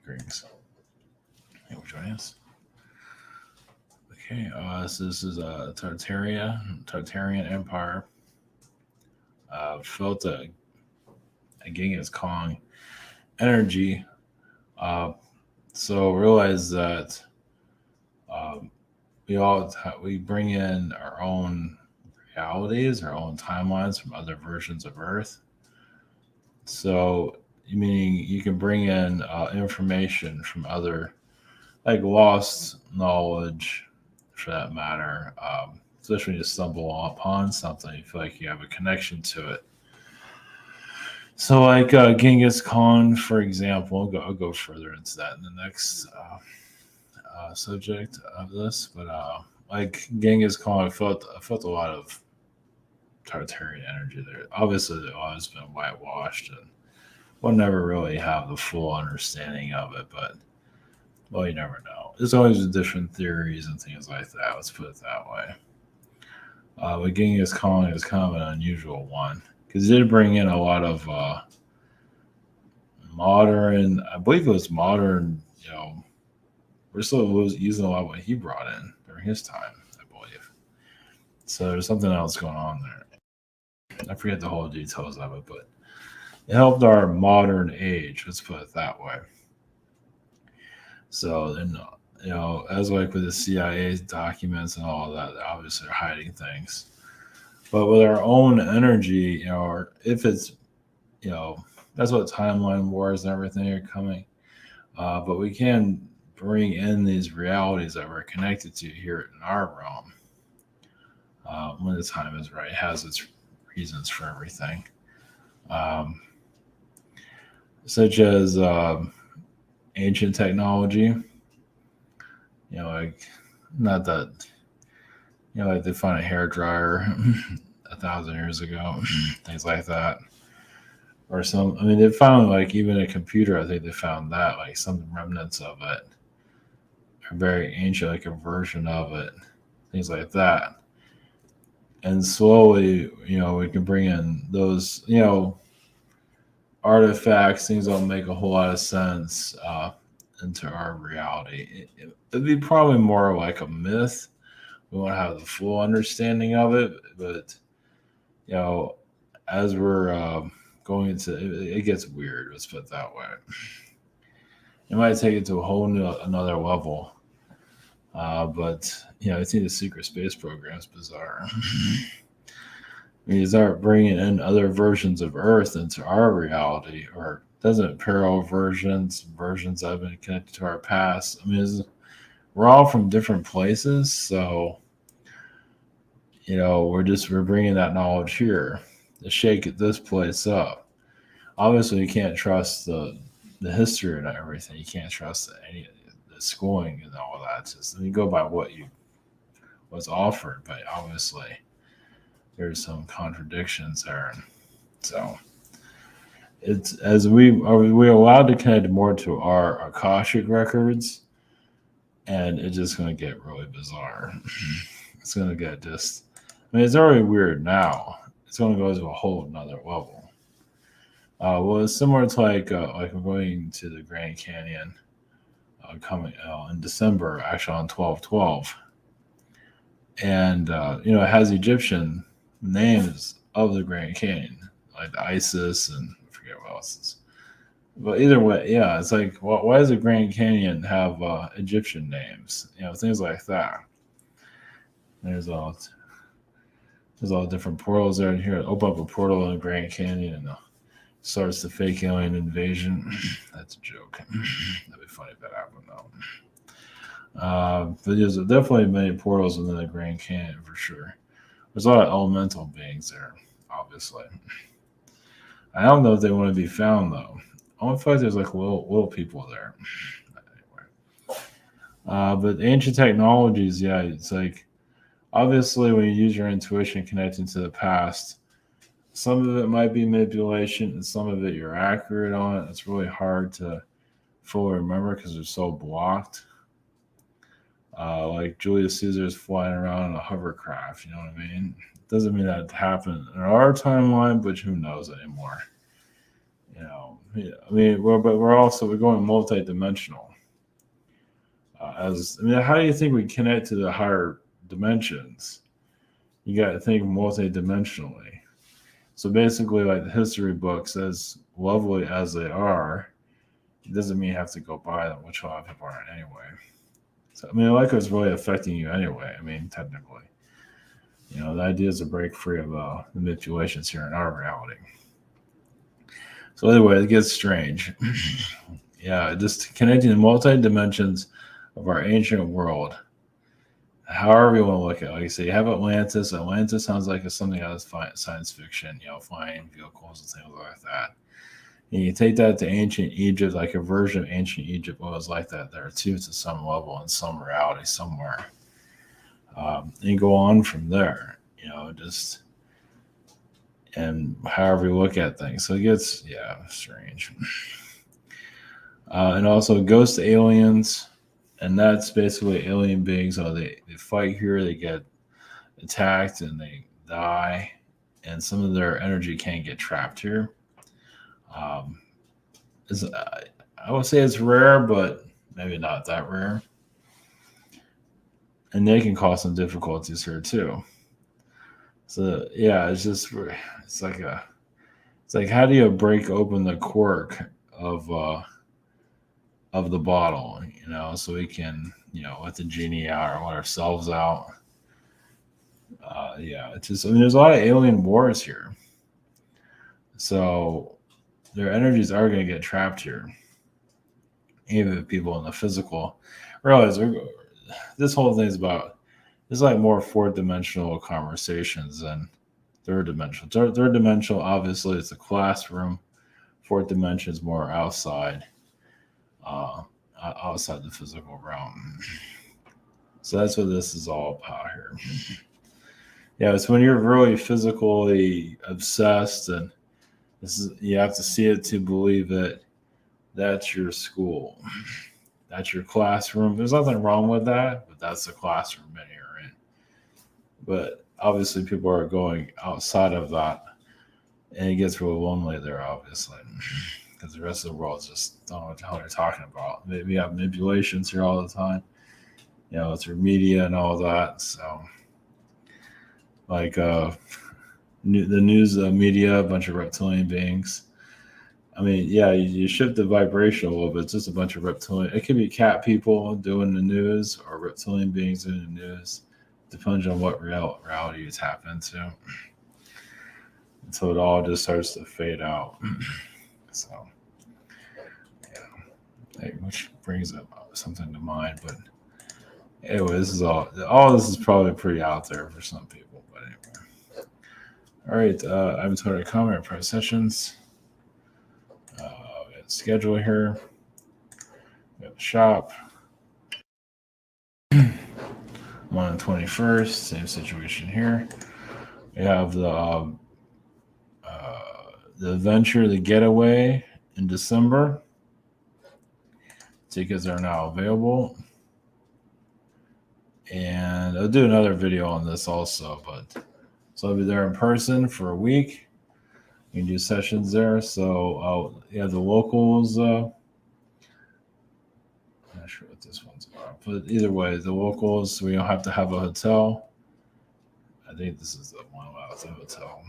Greeks. Hey, we're joining us. Okay, so this is Tartarian Empire. Felt a Genghis Khan energy. Uh, so realize that um, we bring in our own realities, our own timelines from other versions of Earth. So meaning you can bring in information from other like lost knowledge for that matter. Especially when you stumble upon something, you feel like you have a connection to it. So, like Genghis Khan, for example, I'll go further into that in the next subject of this. But like Genghis Khan, I felt a lot of Tartarian energy there. Obviously, they've always been whitewashed, and we'll never really have the full understanding of it. But well, you never know. There's always different theories and things like that. Let's put it that way. But Genghis Khan is kind of an unusual one because he did bring in a lot of modern. I believe it was modern. We're still using a lot of what he brought in during his time. I believe. So there's something else going on there. I forget the whole details of it, but it helped our modern age. Let's put it that way. So then, as like with the CIA documents and all that, they're obviously hiding things. But with our own energy, or if it's, that's what timeline wars and everything are coming. But we can bring in these realities that we're connected to here in our realm when the time is right. It has its reasons for everything, um, such as ancient technology. Like not that like they found a hair dryer 1,000 years ago, things like that, or some. I mean, they found like even a computer. I think they found that like some remnants of it are very ancient, like a version of it, things like that. And slowly, we can bring in those, artifacts, things don't make a whole lot of sense into our reality. It'd be probably more like a myth. We won't have the full understanding of it, but you know, as we're going into it, it gets weird. Let's put it that way. It might take it to a whole new another level. But I think the secret space program is bizarre. When you start bringing in other versions of Earth into our reality, or doesn't parallel versions that have been connected to our past. I mean, we're all from different places, so we're bringing that knowledge here to shake this place up. Obviously, you can't trust the history and everything. You can't trust any of the schooling and all that. Just you go by what you was offered, but obviously there's some contradictions there. So it's as we allowed to connect more to our Akashic records, and it's just going to get really bizarre. It's going to get just. I mean, it's already weird now. It's going to go to a whole another level. Well, it's similar to like we're going to the Grand Canyon coming in December, actually on 12/12, and it has Egyptian names of the Grand Canyon, like the Isis and I forget what else is. But either way, yeah, it's like, why does the Grand Canyon have Egyptian names? Things like that. There's all different portals there. And here, open up a portal in the Grand Canyon and starts the fake alien invasion. That's a joke. That'd be funny if that happened though. But there's definitely many portals within the Grand Canyon for sure. There's a lot of elemental beings there, obviously. I don't know if they want to be found though. I don't feel like there's like little people there. Anyway. But ancient technologies, yeah, it's like obviously when you use your intuition connecting to the past, some of it might be manipulation and some of it you're accurate on. It's really hard to fully remember because they're so blocked. Like Julius Caesar's flying around in a hovercraft, you know what I mean? Doesn't mean that happened in our timeline, but who knows anymore? Yeah, I mean, but we're going multi-dimensional. As I mean, how do you think we connect to the higher dimensions? You got to think multi-dimensionally. So basically, like the history books, as lovely as they are, it doesn't mean you have to go buy them, which a lot of people aren't anyway. So I mean, like it's really affecting you anyway. I mean, technically, the idea is to break free of the manipulations here in our reality. So anyway, it gets strange. Yeah, just connecting the multi dimensions of our ancient world. However you want to look at it. Like you say, you have Atlantis. Atlantis sounds like it's something out of science fiction, flying vehicles and things like that. And you take that to ancient Egypt, like a version of ancient Egypt was like that there too, to some level in some reality somewhere. And you go on from there, just and however you look at things. So it gets, strange. And also ghost aliens, and that's basically alien beings. They fight here, they get attacked, and they die, and some of their energy can get trapped here. Um, I would say it's rare, but maybe not that rare. And they can cause some difficulties here too. So yeah, it's like how do you break open the cork of the bottle, so we can let the genie out or let ourselves out. Yeah, it's just I mean there's a lot of alien wars here, so their energies are going to get trapped here. Even if people in the physical realize this whole thing is about it's like more fourth dimensional conversations than third dimensional. Third dimensional, obviously, it's a classroom. Fourth dimension is more uh, outside the physical realm. So that's what this is all about here. Yeah, it's when you're really physically obsessed, and you have to see it to believe it. That's your school. That's your classroom. There's nothing wrong with that, but that's the classroom that you're in. But obviously, people are going outside of that, and it gets real lonely there, obviously, because the rest of the world just don't know what the hell they're talking about. We have manipulations here all the time, through media and all that. So, like the news media, a bunch of reptilian beings. I mean, yeah, you shift the vibration a little bit. It's just a bunch of reptilian. It could be cat people doing the news or reptilian beings doing the news. Depends on what reality you tap into. So it all just starts to fade out. So, yeah, which brings up something to mind. But anyway, this is all this is probably pretty out there for some people. But anyway, all right. I'm Twitter comment press sessions. We have schedule here. We have shop. I'm on the 21st. Same situation here. We have the adventure, the getaway in December. Tickets are now available. And I'll do another video on this also, so I'll be there in person for a week. You can do sessions there. So the locals. I'm not sure what this one's about, but either way, the locals. We don't have to have a hotel. I think this is the one without the hotel.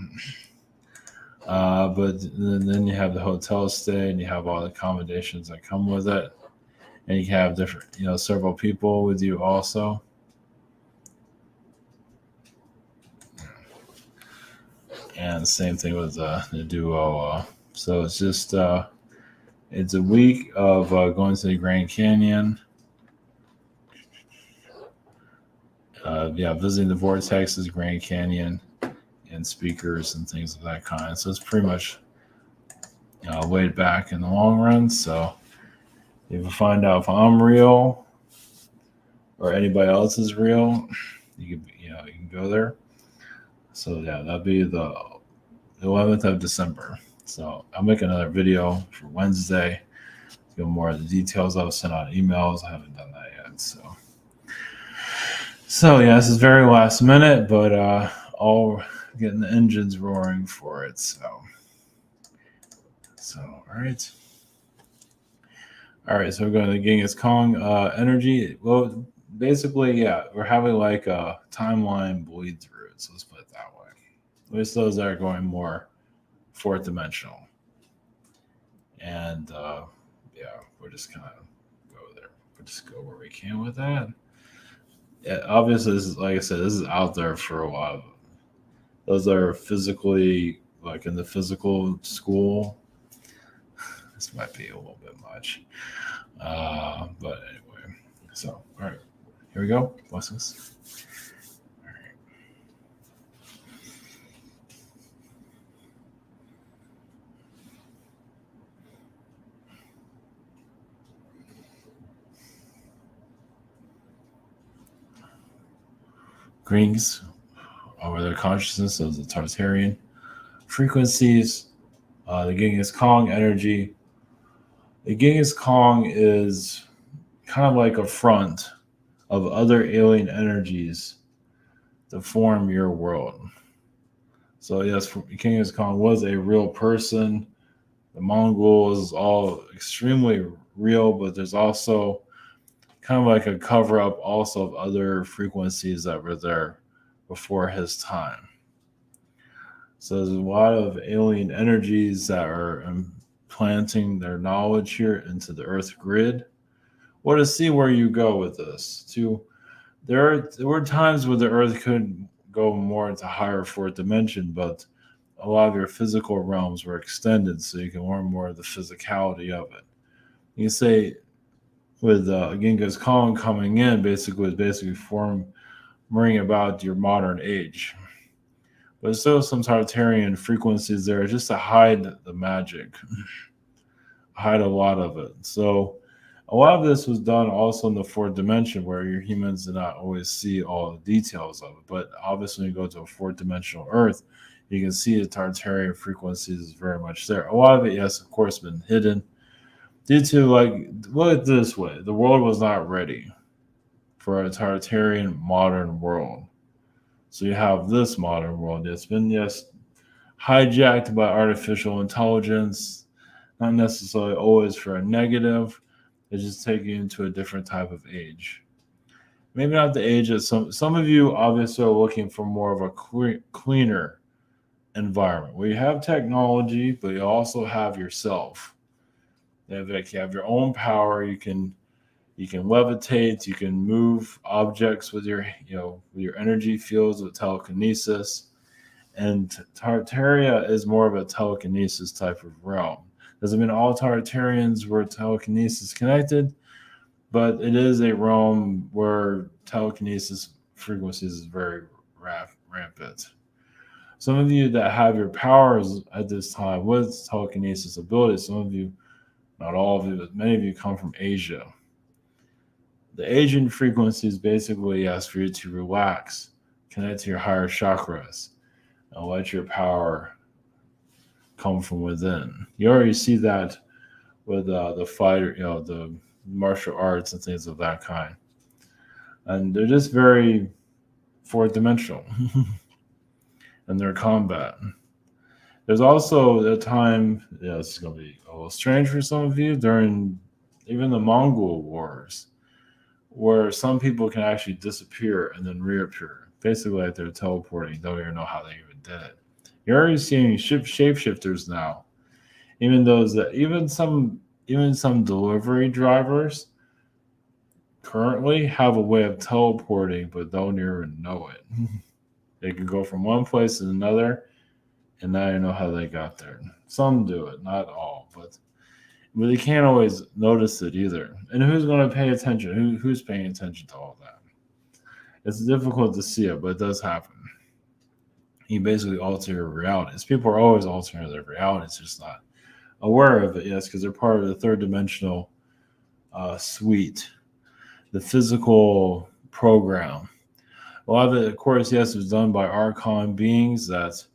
But then you have the hotel stay, and you have all the accommodations that come with it, and you can have different, several people with you also. And same thing with the duo. So it's just it's a week of going to the Grand Canyon. Visiting the vortexes, Grand Canyon, and speakers and things of that kind. So it's pretty much laid back in the long run. So if you find out if I'm real or anybody else is real, you can go there. So yeah, that'll be the 11th of December. So I'll make another video for Wednesday to go more of the details. I'll send out emails. I haven't done that yet. So yeah, this is very last minute, but all getting the engines roaring for it. So So, all right. All right, so we're going to Genghis Khan energy. Well, basically, yeah, we're having like a timeline bleed through it. So let's put it that way. At least those that are going more fourth dimensional. And yeah, we'll just kind of go there. We'll just go where we can with that. Yeah, obviously, this is like I said, this is out there for a while. Those are physically like in the physical school. This might be a little bit much. But anyway, so all right, here we go. Blessings. All right. Greeks over their consciousness of the Tartarian frequencies, the Genghis Khan energy. The Genghis Khan is kind of like a front of other alien energies to form your world. So yes, Genghis Khan was a real person. The Mongols all extremely real, but there's also kind of like a cover up also of other frequencies that were there before his time. So there's a lot of alien energies that are implanting their knowledge here into the Earth grid. Well, to see where you go with this, there were times where the Earth could go more into higher fourth dimension, but a lot of your physical realms were extended, so you can learn more of the physicality of it. You can say with Genghis Khan coming in, basically forming about your modern age. But there's still some Tartarian frequencies there just to hide the magic, hide a lot of it. So a lot of this was done also in the fourth dimension where your humans did not always see all the details of it. But obviously, when you go to a fourth dimensional Earth, you can see the Tartarian frequencies is very much there. A lot of it, yes, of course, been hidden due to, like, look at it this way: the world was not ready for a Tartarian modern world. So you have this modern world that's been, yes, hijacked by artificial intelligence, not necessarily always for a negative. It's just taking you into a different type of age. Maybe not the age that some of you obviously are looking for more of a cleaner environment where you have technology, but you also have yourself. You have your own power. You can levitate. You can move objects with your energy fields with telekinesis. And Tartaria is more of a telekinesis type of realm. Doesn't mean all Tartarians were telekinesis connected, but it is a realm where telekinesis frequencies is very rampant. Some of you that have your powers at this time with telekinesis abilities, some of you, not all of you, but many of you come from Asia. The Asian frequencies basically ask for you to relax, connect to your higher chakras, and let your power come from within. You already see that with the fighter, the martial arts and things of that kind. And they're just very fourth dimensional in their combat. There's also a time, yeah, this is going to be a little strange for some of you, during even the Mongol Wars, where some people can actually disappear and then reappear. Basically, like they're teleporting, don't even know how they even did it. You're already seeing shapeshifters now. Even some delivery drivers currently have a way of teleporting, but don't even know it. They can go from one place to another, and now you know how they got there. Some do it, not all, but they can't always notice it either. And who's going to pay attention? Who's paying attention to all that? It's difficult to see it, but it does happen. You basically alter your realities. People are always altering their realities, just not aware of it, yes, because they're part of the third dimensional suite, the physical program. A lot of it, of course, yes, was done by archon beings that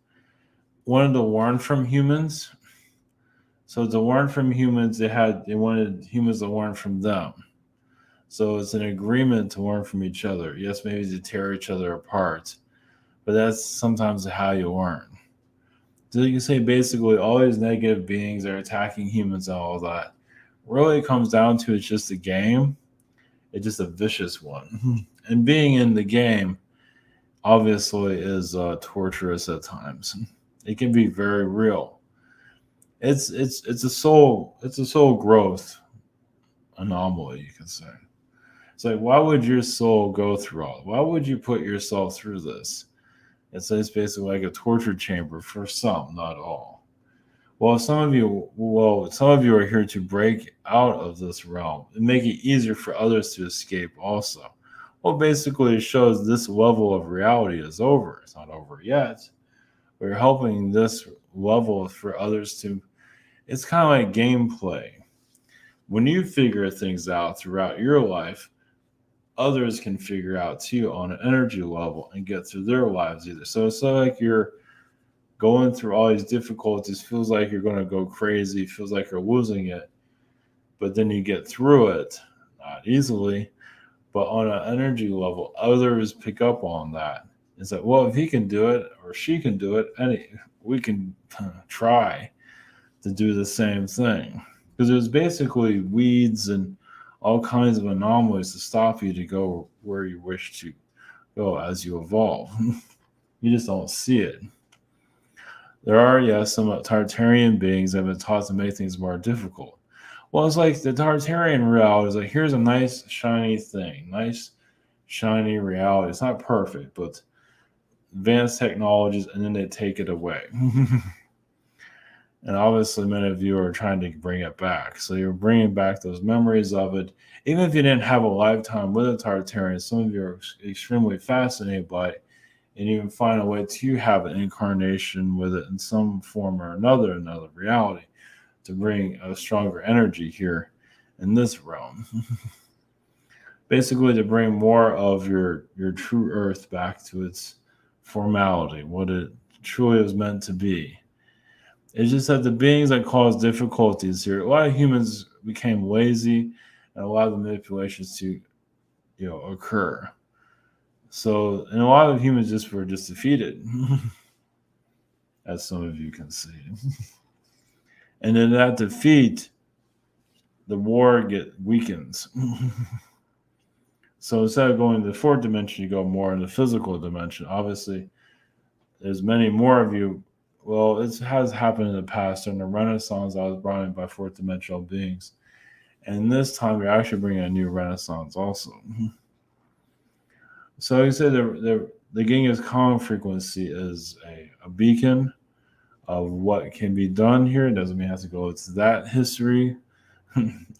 wanted to learn from humans. So to learn from humans, they wanted humans to learn from them. So it's an agreement to learn from each other. Yes, maybe to tear each other apart, but that's sometimes how you learn. So you can say basically all these negative beings are attacking humans and all that. Really it comes down to it's just a game. It's just a vicious one. And being in the game obviously is torturous at times. It can be very real. It's a soul growth anomaly, you can say. It's like, why would your soul go through all? Why would you put yourself through this? It's basically like a torture chamber for some, not all. Some of you are here to break out of this realm and make it easier for others to escape. Also, well, basically, it shows this level of reality is over. It's not over yet. We're helping this level for others to. It's kind of like gameplay. When you figure things out throughout your life, others can figure out too on an energy level and get through their lives either. So it's not like you're going through all these difficulties, feels like you're going to go crazy, feels like you're losing it, but then you get through it, not easily, but on an energy level, others pick up on that. It's like, well, if he can do it or she can do it, we can try to do the same thing. Because there's basically weeds and all kinds of anomalies to stop you to go where you wish to go as you evolve. You just don't see it. There are, yes, some Tartarian beings that have been taught to make things more difficult. Well, it's like the Tartarian reality is like, here's a nice, shiny thing, nice, shiny reality. It's not perfect, but advanced technologies, and then they take it away. And obviously, many of you are trying to bring it back. So you're bringing back those memories of it. Even if you didn't have a lifetime with a Tartarian, some of you are extremely fascinated by it, and you can find a way to have an incarnation with it in some form or another reality, to bring a stronger energy here in this realm. Basically, to bring more of your true earth back to its formality, what it truly was meant to be. It's just that the beings that cause difficulties here, a lot of humans became lazy and a lot of the manipulations to occur. So, and a lot of humans just were just defeated, as some of you can see. And in that defeat, the war weakens. So instead of going to the fourth dimension, you go more in the physical dimension. Obviously, there's many more of you. Well, it has happened in the past. During the Renaissance, I was brought in by fourth dimensional beings. And this time, we're actually bringing a new Renaissance also. So you say the Genghis Khan frequency is a beacon of what can be done here. It doesn't mean it has to go to that history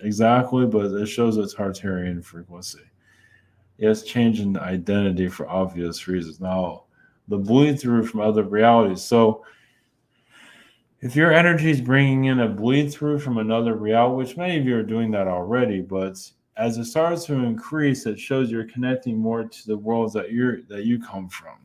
exactly, but it shows a Tartarian frequency. It's changing the identity for obvious reasons. Now, the bleed through from other realities. So, if your energy is bringing in a bleed through from another reality, which many of you are doing that already, but as it starts to increase, it shows you're connecting more to the worlds that you come from.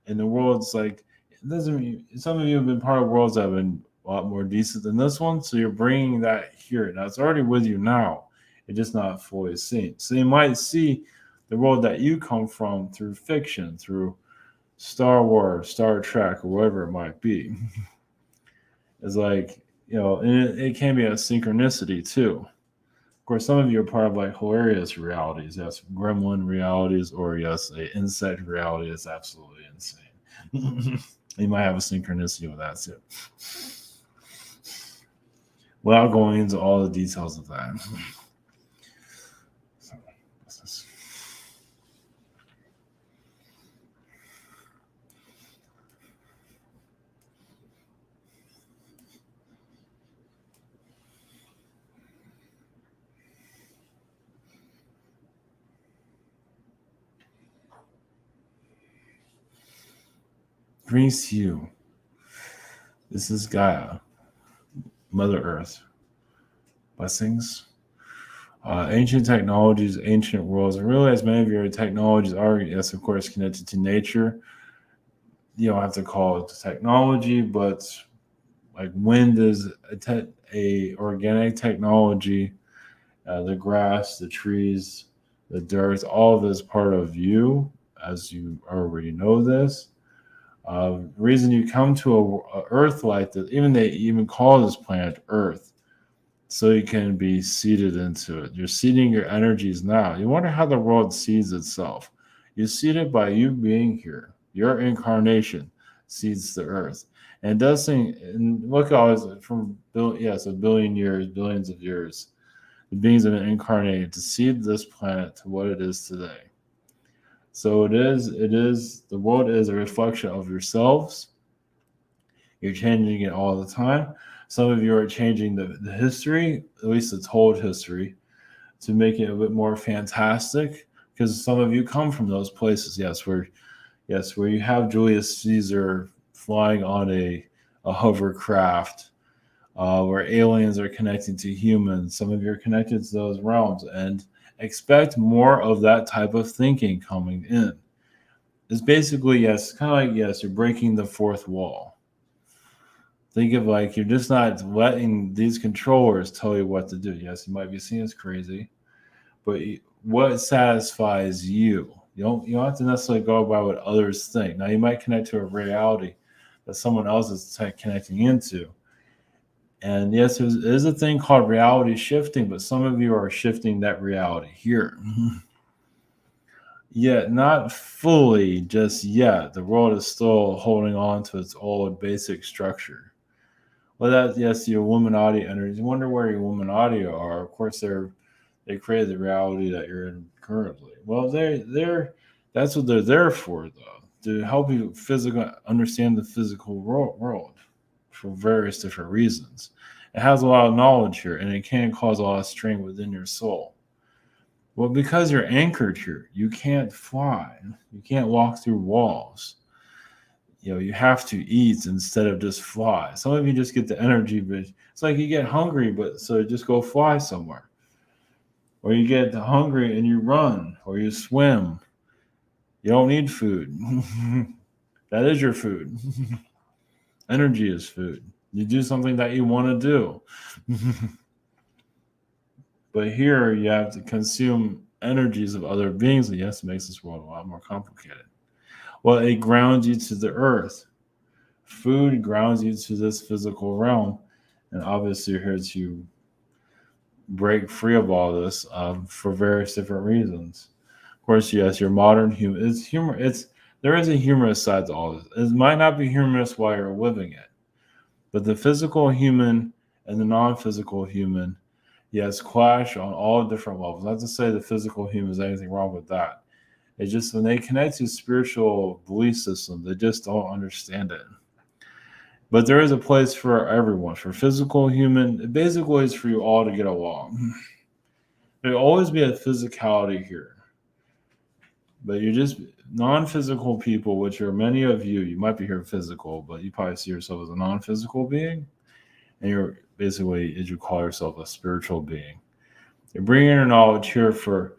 And the worlds, like, it doesn't mean some of you have been part of worlds that have been a lot more decent than this one, so you're bringing that here. Now it's already with you now. It's just not fully seen. So you might see the world that you come from through fiction, through Star Wars, Star Trek, or whatever it might be. It's like, and it can be a synchronicity too. Of course, some of you are part of like hilarious realities. Yes, gremlin realities, or yes, a insect reality is absolutely insane. You might have a synchronicity with that too. Without going into all the details of that. Grease you. This is Gaia, Mother Earth. Blessings. Ancient technologies, ancient worlds, and really, as many of your technologies are, yes, of course, connected to nature. You don't have to call it technology, but like wind is a organic technology. The grass, the trees, the dirt, all of this part of you, as you already know this. Reason you come to a Earth like this, even they even call this planet Earth, so you can be seeded into it. You're seeding your energies now. You wonder how the world seeds itself. You seed it by you being here. Your incarnation seeds the Earth, and it does thing. And look, always from yes, a billion years, billions of years, the beings have been incarnated to seed this planet to what it is today. So it is the world is a reflection of yourselves. You're changing it all the time. Some of you are changing the history, at least the told history, to make it a bit more fantastic. Because some of you come from those places, where you have Julius Caesar flying on a hovercraft, where aliens are connecting to humans. Some of you are connected to those realms, and expect more of that type of thinking coming in. It's basically, yes, kind of like, yes, you're breaking the fourth wall. Think of like you're just not letting these controllers tell you what to do. Yes, you might be seen as crazy, but what satisfies you? You don't have to necessarily go by what others think. Now you might connect to a reality that someone else is connecting into. And yes, there's a thing called reality shifting, but some of you are shifting that reality here. Yet not fully just yet. The world is still holding on to its old basic structure. Well, that yes, your Illuminati enters. You wonder where your Illuminati are. Of course, they created the reality that you're in currently. Well, they're that's what they're there for, though, to help you physical understand the physical world for various different reasons. It has a lot of knowledge here, and it can cause a lot of strain within your soul. Well, because you're anchored here, you can't fly. You can't walk through walls. You have to eat instead of just fly. Some of you just get the energy, but it's like you get hungry, but so just go fly somewhere. Or you get hungry and you run or you swim. You don't need food. That is your food. Energy is food. You do something that you want to do. But here you have to consume energies of other beings, and yes, it makes this world a lot more complicated. Well, it grounds you to the earth. Food grounds you to this physical realm, and obviously you're here to break free of all this for various different reasons. Of course, yes, your modern human it's humor. There is a humorous side to all this. It might not be humorous while you're living it, but the physical human and the non-physical human, yes, clash on all different levels. Not to say the physical human is anything wrong with that. It's just when they connect to spiritual belief systems, they just don't understand it. But there is a place for everyone. For physical human, it basically is for you all to get along. There'll always be a physicality here. But you're just non-physical people, which are many of you. You might be here physical, but you probably see yourself as a non-physical being. And you're basically, as you call yourself, a spiritual being. You're bringing your knowledge here for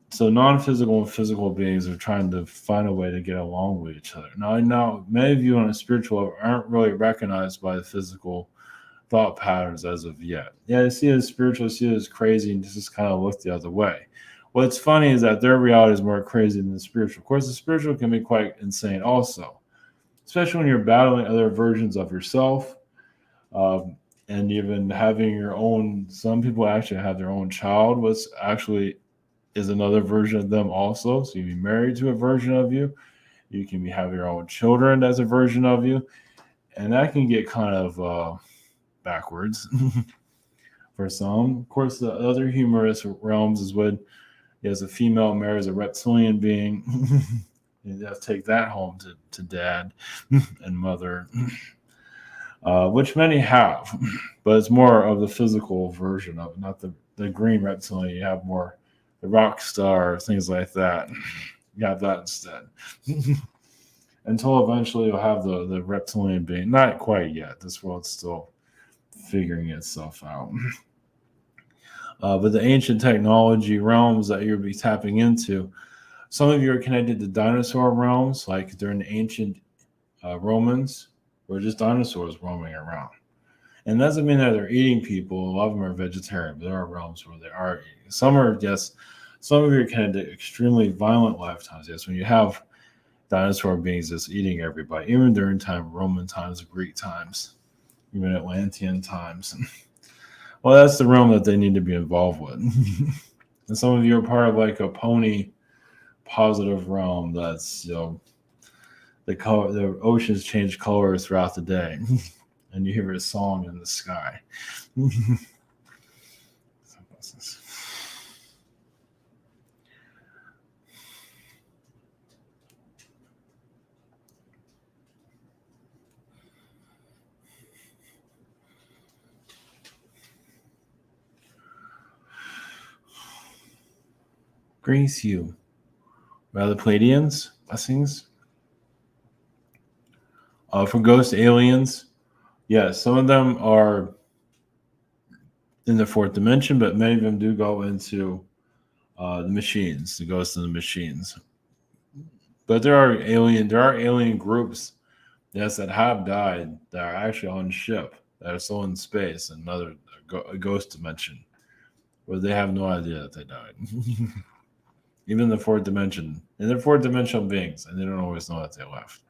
so non-physical and physical beings are trying to find a way to get along with each other. Now, many of you on a spiritual level aren't really recognized by the physical thought patterns as of yet. Yeah, they see it as spiritual, see it as crazy, and just kind of look the other way. What's funny is that their reality is more crazy than the spiritual. Of course, the spiritual can be quite insane also, especially when you're battling other versions of yourself. And even having your own, some people actually have their own child, was actually is another version of them also. So you can be married to a version of you. You can have your own children as a version of you. And that can get kind of backwards for some. Of course, the other humorous realms is when as a female marries a reptilian being. You have to take that home to dad and mother, which many have. But it's more of the physical version of it, not the green reptilian. You have more the rock star, things like that. You have that instead. Until eventually you'll have the reptilian being. Not quite yet. This world's still figuring itself out. But the ancient technology realms that you'll be tapping into, some of you are connected to dinosaur realms, like during the ancient Romans, where just dinosaurs roaming around. And that doesn't mean that they're eating people. A lot of them are vegetarian, but there are realms where they are eating. Some are, yes, some of you are connected to extremely violent lifetimes. Yes, when you have dinosaur beings just eating everybody, even during Roman times, Greek times, even Atlantean times. Well, that's the realm that they need to be involved with. And some of you are part of like a pony positive realm that's, the oceans change colors throughout the day, and you hear a song in the sky. Grace you. Rather Pleiadians, blessings. For ghost aliens, yes, some of them are in the fourth dimension, but many of them do go into the machines, the ghosts in the machines. But there are alien groups, yes, that have died that are actually on ship that are still in space, another a ghost dimension, where they have no idea that they died. Even the fourth dimension, and they're fourth dimensional beings, and they don't always know that they left.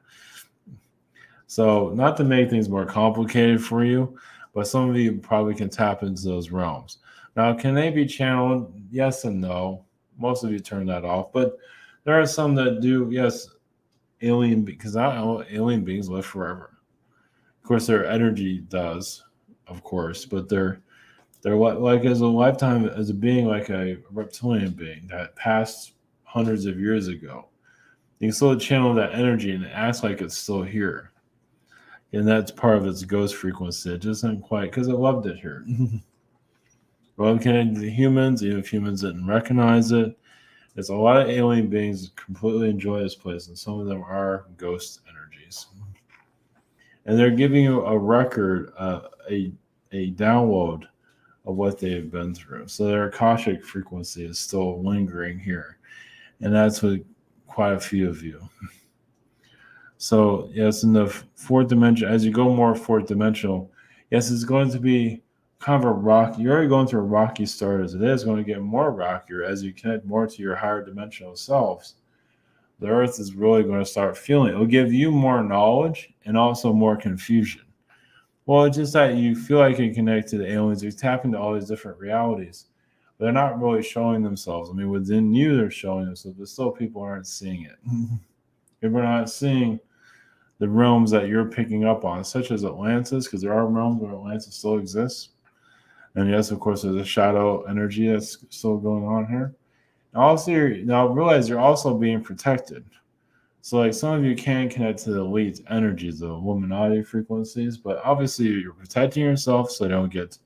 So, not to make things more complicated for you, but some of you probably can tap into those realms. Now, can they be channeled? Yes and no. Most of you turn that off, but there are some that do. Yes, because not all alien beings live forever. Of course, their energy does, of course, but they're like as a lifetime as a being, like a reptilian being that passed hundreds of years ago. You can still channel that energy and it acts like it's still here. And that's part of its ghost frequency. It just isn't quite because it loved it here. Well, connected to humans, even if humans didn't recognize it. There's a lot of alien beings that completely enjoy this place, and some of them are ghost energies. And they're giving you a record, a download of what they've been through. So their Akashic frequency is still lingering here. And that's with quite a few of you. So, yes, in the fourth dimension, as you go more fourth dimensional, yes, it's going to be kind of a rocky. You're already going through a rocky start as it is, going to get more rockier as you connect more to your higher dimensional selves. The earth is really going to start feeling it. It'll give you more knowledge and also more confusion. Well, it's just that you feel like you connect to the aliens. You tap into all these different realities. But they're not really showing themselves. I mean, within you, they're showing themselves, but still people aren't seeing it. If we're not seeing the realms that you're picking up on, such as Atlantis, because there are realms where Atlantis still exists. And yes, of course, there's a shadow energy that's still going on here. Also, now realize you're also being protected. So, like, some of you can connect to the elite energies, the Illuminati frequencies, but obviously you're protecting yourself so they don't get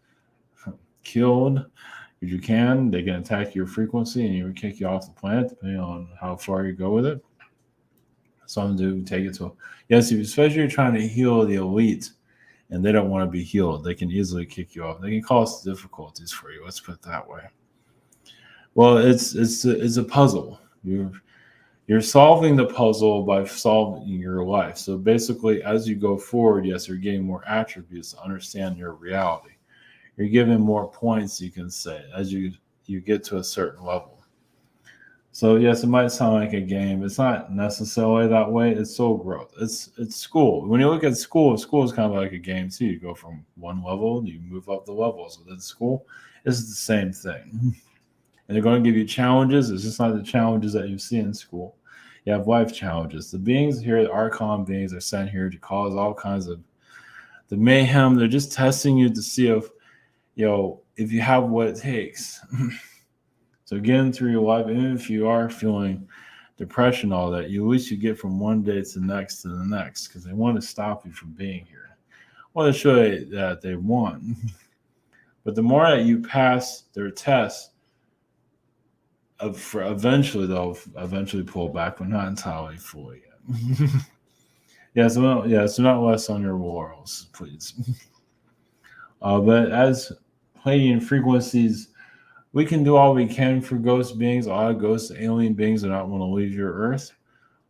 killed. If you can, they can attack your frequency and you would kick you off the planet, depending on how far you go with it. Some do take it to, yes, especially if you're trying to heal the elite and they don't want to be healed, they can easily kick you off. They can cause difficulties for you. Let's put it that way. Well, it's a puzzle. You're solving the puzzle by solving your life. So basically, as you go forward, yes, you're getting more attributes to understand your reality. You're given more points, you can say, as you get to a certain level. So yes, it might sound like a game. It's not necessarily that way. It's soul growth. It's school. When you look at school is kind of like a game too. You go from one level, you move up the levels within school. It's the same thing. And they're going to give you challenges. It's just not the challenges that you see in school. You have life challenges. The beings here, the Archon beings, are sent here to cause all kinds of the mayhem. They're just testing you to see if you have what it takes. So getting through your life, even if you are feeling depression, all that, at least you get from one day to the next, because they want to stop you from being here. Well, they show you that they want. But the more that you pass their tests, eventually they'll pull back, but not entirely fully yet. So not less on your laurels, please. But as Pleiadian frequencies, we can do all we can for ghost beings. A lot of ghost alien beings do not want to leave your Earth.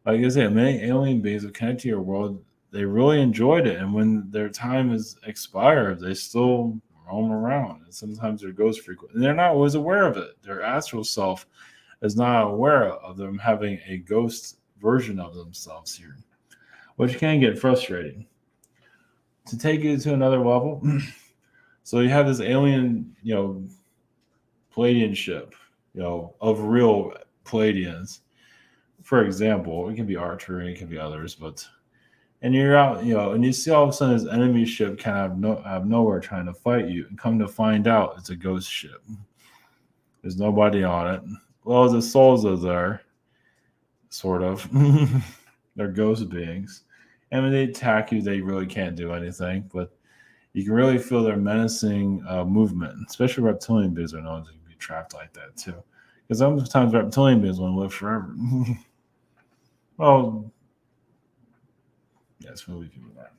Like I said, many alien beings that connect to your world, they really enjoyed it. And when their time is expired, they still roam around. And sometimes they're ghost frequent. And they're not always aware of it. Their astral self is not aware of them having a ghost version of themselves here, which can get frustrating. To take it to another level, so you have this alien, Palladian ship, of real Palladians. For example, it can be Archer, it can be others, but and you're out, and you see all of a sudden this enemy ship kind of out of nowhere trying to fight you, and come to find out it's a ghost ship. There's nobody on it. Well, the souls are there, sort of. They're ghost beings. And when they attack you, they really can't do anything, but you can really feel their menacing movement, especially reptilian beings are known to be trapped like that too. Because sometimes reptilian beings want to live forever. Well, yes, we'll leave you with that.